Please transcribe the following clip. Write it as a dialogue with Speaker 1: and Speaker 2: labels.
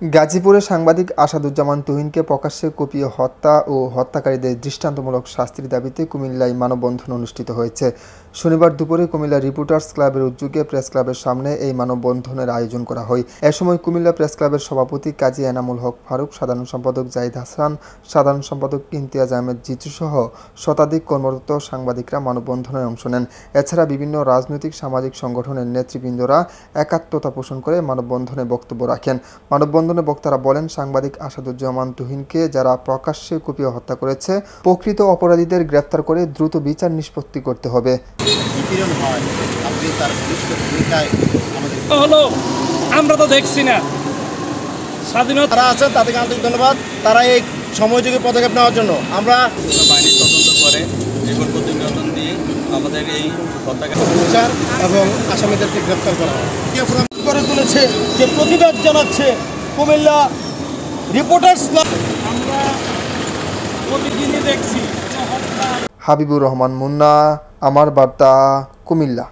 Speaker 1: গাজীপুরে সাংবাদিক আসাদুজ্জামান তুহিনকে প্রকাশ্যে কুপিয়ে হত্যা ও হত্যাকারীদের দৃষ্টান্তমূলক শাস্তির দাবিতে কুমিল্লায় মানববন্ধন অনুষ্ঠিত হয়েছে। শনিবার দুপুরে কুমিল্লা রিপোর্টার্স ক্লাবের উদ্যোগে প্রেস ক্লাবের সামনে এই মানববন্ধনের আয়োজন করা হয়। এ সময় কুমিল্লা প্রেস ক্লাবের সভাপতি কাজী এনামুল হক ফারুক, সাধারণ সম্পাদক জাহিদ হাসান, সাধারণ সম্পাদক ইমতিয়াজ আহমেদ জিতু সহ শতাধিক কর্মরত সাংবাদিকরা মানববন্ধনে অংশ নেন। এছাড়া বিভিন্ন রাজনৈতিক সামাজিক সংগঠনের নেতৃবৃন্দরা একাত্মতা পোষণ করে মানববন্ধনে বক্তব্য রাখেন। মানববন্ধনে বক্তারা বলেন, সাংবাদিক আসাদুজ্জামান তুহিনকে যারা প্রকাশ্যে কুপিয়ে হত্যা করেছে, প্রকৃত অপরাধীদের গ্রেফতার করে দ্রুত বিচার নিষ্পত্তি করতে হবে।
Speaker 2: আমরা তো দেখছি না স্বাধীনতা আছেন, তাদেরকে আন্তরিক ধন্যবাদ। তারা এই সময়যোগী পদক্ষেপ নেওয়ার জন্য আমরা
Speaker 3: বাহিনী তদন্ত করে জীবন প্রতিনিয়তন দিয়ে আমাদের এই
Speaker 2: বিচার এবং আসামিদেরকে গ্রেফতার করা করে তুলেছে, যে প্রতিবাদ জানাচ্ছে কুমিল্লা রিপোর্টার্স ক্লাব। আমরা প্রতিদিনই দেখছি।
Speaker 1: হাবিবুর রহমান মুন্না, আমার বার্তা, কুমিল্লা।